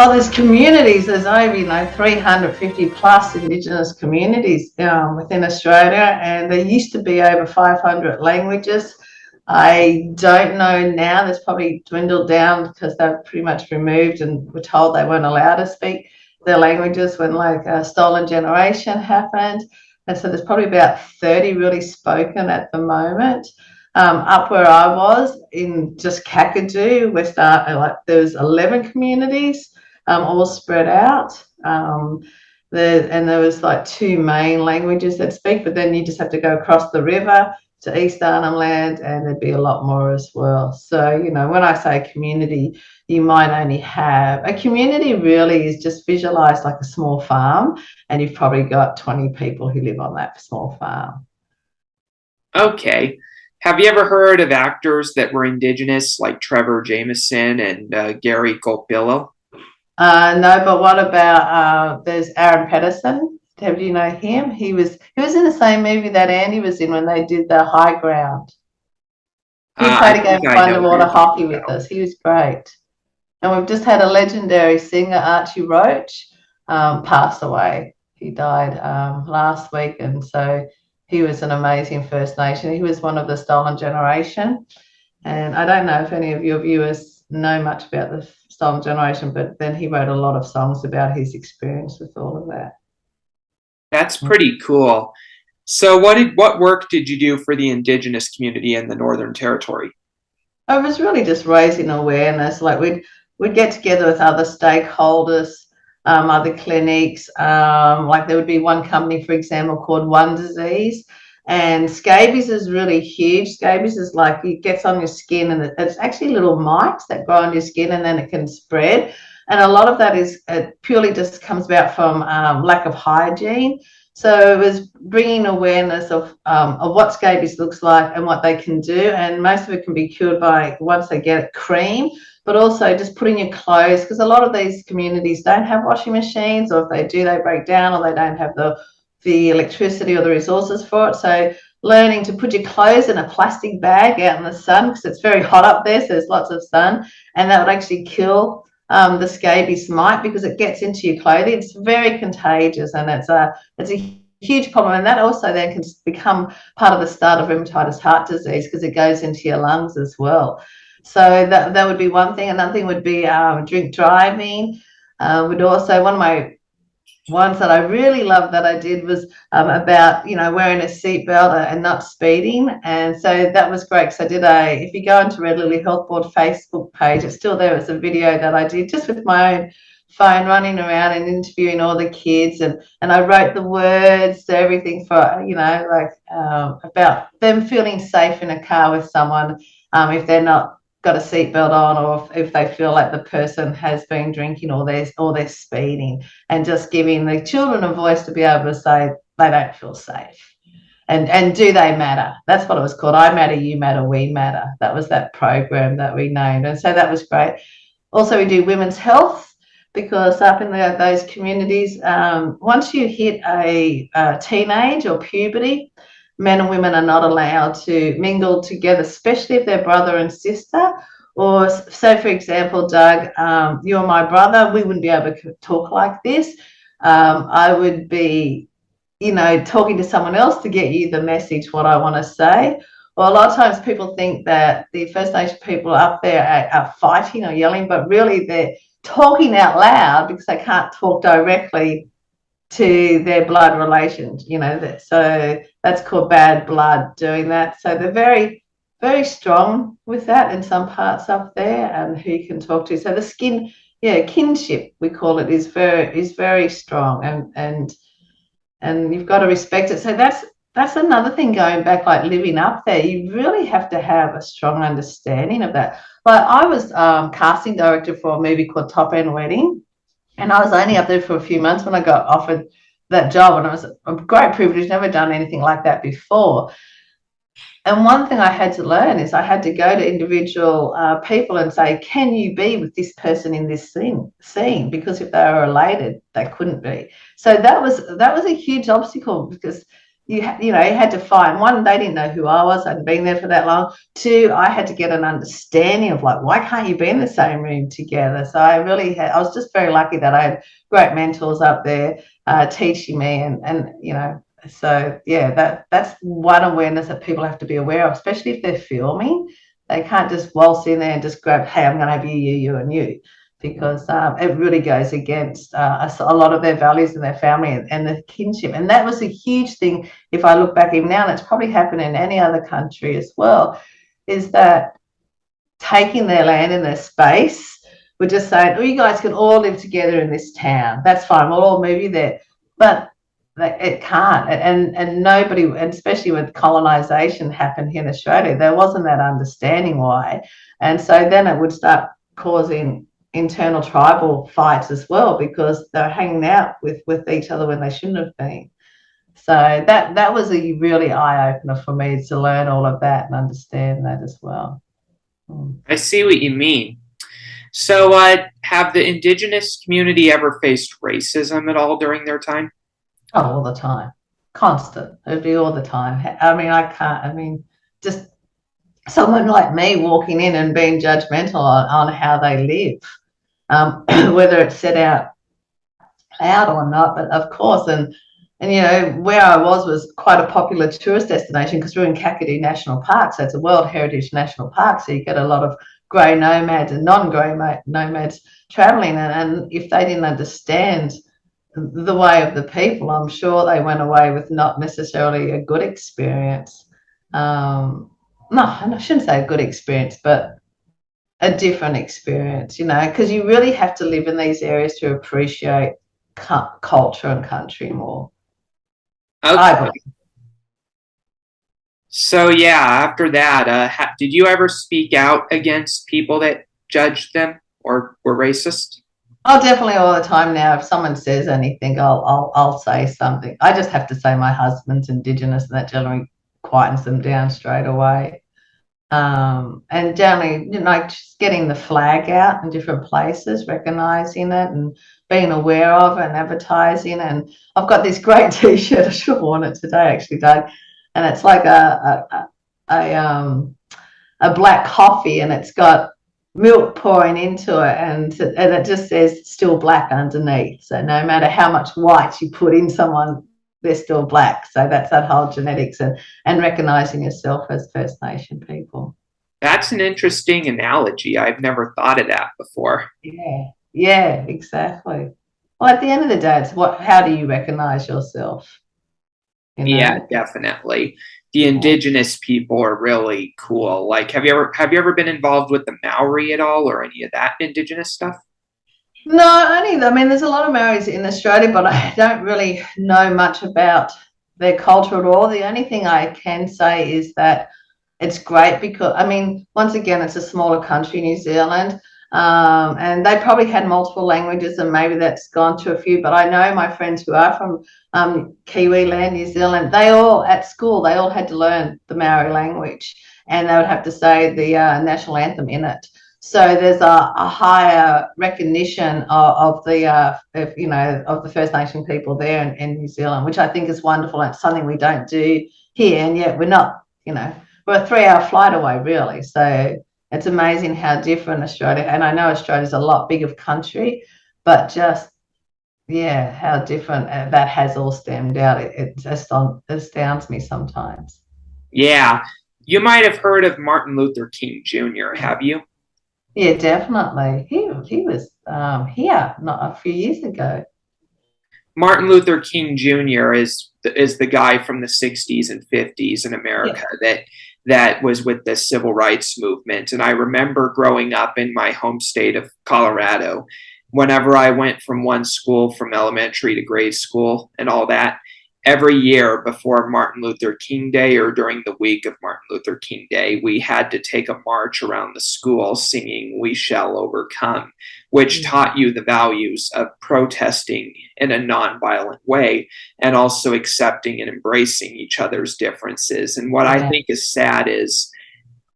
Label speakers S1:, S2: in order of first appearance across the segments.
S1: Oh, there's communities. There's over 350 plus Indigenous communities within Australia, and there used to be over 500 languages. I don't know now. There's probably dwindled down because they've pretty much removed and were told they weren't allowed to speak their languages when stolen generation happened. And so there's probably about 30 really spoken at the moment. Up where I was in just Kakadu, there was 11 communities, all spread out. There was two main languages that speak, but then you just have to go across the river to East Arnhem Land, and there'd be a lot more as well. So, when I say community, you might only have a community really is just visualized like a small farm, and you've probably got 20 people who live on that small farm.
S2: Okay. Have you ever heard of actors that were Indigenous, like Trevor Jameson and Gary Colpillo?
S1: No, but what about there's Aaron Pedersen? Do you know him? He was in the same movie that Andy was in when they did the High Ground. He
S2: I
S1: played a game
S2: think
S1: of
S2: I know who
S1: underwater
S2: you're
S1: hockey
S2: talking
S1: with
S2: about.
S1: us. He was great. And we've just had a legendary singer, Archie Roach, pass away. He died last week, and so he was an amazing First Nation. He was one of the stolen generation. And I don't know if any of your viewers know much about the stolen generation, but then he wrote a lot of songs about his experience with all of that.
S2: That's pretty cool. So what work did you do for the Indigenous community in the Northern Territory?
S1: I was really just raising awareness. We'd get together with other stakeholders, other clinics. There would be one company, for example, called One Disease, and scabies is really huge. Scabies is it gets on your skin, and it's actually little mites that grow on your skin, and then it can spread. And a lot of that is it purely just comes about from lack of hygiene. So it was bringing awareness of what scabies looks like and what they can do, and most of it can be cured by once they get it cream, but also just putting your clothes, because a lot of these communities don't have washing machines, or if they do, they break down, or they don't have the electricity or the resources for it. So learning to put your clothes in a plastic bag out in the sun, because it's very hot up there, so there's lots of sun, and that would actually kill the scabies mite because it gets into your clothing. It's very contagious, and it's a huge problem, and that also then can become part of the start of rheumatoid heart disease because it goes into your lungs as well. So that would be one thing. Another thing would be drink driving. Would also one of my ones that I really loved that I did was about wearing a seatbelt and not speeding, and so that was great because I did if you go into Red Lily Health Board Facebook page, it's still there. It's a video that I did just with my own phone, running around and interviewing all the kids, and I wrote the words, everything for about them feeling safe in a car with someone if they're not got a seatbelt on, or if they feel like the person has been drinking or they're speeding, and just giving the children a voice to be able to say they don't feel safe. And do they matter? That's what it was called. I matter, you matter, we matter. That was that program that we named, and so that was great. Also, we do women's health, because up in those communities, once you hit a teenage or puberty, men and women are not allowed to mingle together, especially if they're brother and sister. Or so, for example, Doug, you're my brother, we wouldn't be able to talk like this. I would be, talking to someone else to get you the message, what I want to say. Well, a lot of times people think that the First Nation people up there are fighting or yelling, but really they're talking out loud because they can't talk directly to their blood relations, so that's called bad blood doing that. So they're very, very strong with that in some parts up there, and who you can talk to. So the skin, kinship, we call it, is very strong, and you've got to respect it. So that's another thing, going back, like living up there, you really have to have a strong understanding of that. Like I was casting director for a movie called Top End Wedding, and I was only up there for a few months when I got offered that job, and it was a great privilege, never done anything like that before. And one thing I had to learn is I had to go to individual people and say, can you be with this person in this scene? Because if they were related, they couldn't be. So that was a huge obstacle, because you had to find, one, they didn't know who I was. I hadn't been there for that long. Two, I had to get an understanding of, like, why can't you be in the same room together? So I was just very lucky that I had great mentors up there teaching me, and so yeah, that's one awareness that people have to be aware of, especially if they're filming. They can't just waltz in there and just grab, hey, I'm going to have you, and you, because it really goes against a lot of their values and their family and the kinship. And that was a huge thing. If I look back even now, and it's probably happened in any other country as well, is that taking their land and their space, we're just saying, oh, you guys can all live together in this town. That's fine. We'll all move you there. But it can't. And nobody, and especially when colonization happened here in Australia, there wasn't that understanding why. And so then it would start causing internal tribal fights as well, because they're hanging out with each other when they shouldn't have been. So that was a really eye-opener for me, to learn all of that and understand that as well.
S2: I see what you mean. So, have the Indigenous community ever faced racism at all during their time?
S1: Oh, all the time. Constant. It'd be all the time. I mean, just someone like me walking in and being judgmental on how they live, whether it's set out loud or not, but of course. And where I was quite a popular tourist destination, because we're in Kakadu National Park, so it's a World Heritage National Park, so you get a lot of grey nomads and non-grey nomads traveling, and if they didn't understand the way of the people, I'm sure they went away with not necessarily a good experience. No, I shouldn't say a good experience, but a different experience, because you really have to live in these areas to appreciate culture and country more. I
S2: Okay.
S1: believe.
S2: So, yeah, after that, did you ever speak out against people that judged them or were racist?
S1: Oh, definitely all the time now. If someone says anything, I'll say something. I just have to say my husband's Indigenous, and that generally quietens them down straight away. And generally, just getting the flag out in different places, recognizing it and being aware of it and advertising. And I've got this great T-shirt. I should have worn it today, actually, Doug. And it's like a black coffee, and it's got milk pouring into it, and it just says still black underneath. So no matter how much white you put in someone, they're still black. So that's that whole genetics and recognizing yourself as First Nation people.
S2: That's an interesting analogy. I've never thought of that before.
S1: Yeah, exactly. Well, at the end of the day, it's how do you recognize yourself? You
S2: Yeah,
S1: know?
S2: definitely. The Indigenous people are really cool. Like, have you ever been involved with the Maori at all, or any of that Indigenous stuff?
S1: No, only, I mean, there's a lot of Maoris in Australia, but I don't really know much about their culture at all. The only thing I can say is that it's great because, I mean, once again, it's a smaller country, New Zealand, and they probably had multiple languages, and maybe that's gone to a few. But I know my friends who are from Kiwi land, New Zealand, they all, at school, they all had to learn the Maori language, and they would have to say the national anthem in it. So there's a higher recognition of the of the First Nation people there in New Zealand, which I think is wonderful. And it's something we don't do here, and yet we're not, we're a 3-hour flight away, really. So it's amazing how different Australia, and I know Australia's a lot bigger country, but just, yeah, how different that has all stemmed out. It just astounds me sometimes.
S2: Yeah, you might have heard of Martin Luther King Jr., have you?
S1: Yeah, definitely. He was here not a few years ago.
S2: Martin Luther King Jr. is the guy from the 60s and 50s in
S1: Yeah,
S2: America that was with the civil rights movement. And I remember growing up in my home state of Colorado, whenever I went from one school, from elementary to grade school and all that, every year before Martin Luther King Day or during the week of Martin Luther King Day, we had to take a march around the school singing "We Shall Overcome," which taught you the values of protesting in a nonviolent way and also accepting and embracing each other's differences. And what I
S1: yeah,
S2: think is sad is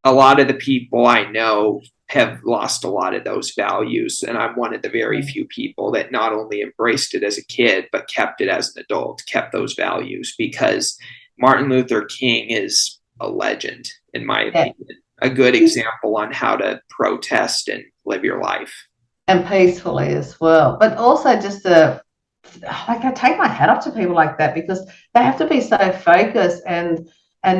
S2: a lot of the people I know have lost a lot of those values. And I'm one of the very
S1: yeah,
S2: few people that not only embraced it as a kid, but kept it as an adult, kept those values, because Martin Luther King is a legend, in my
S1: Yeah.
S2: opinion, a good example on how to protest and live your life.
S1: And peacefully as well. But also just like I take my hat off to people like that, because they have to be so focused and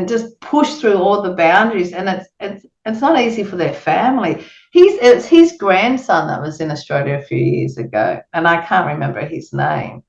S1: just push through all the boundaries, and it's not easy for their family. It's his grandson that was in Australia a few years ago, and I can't remember his name.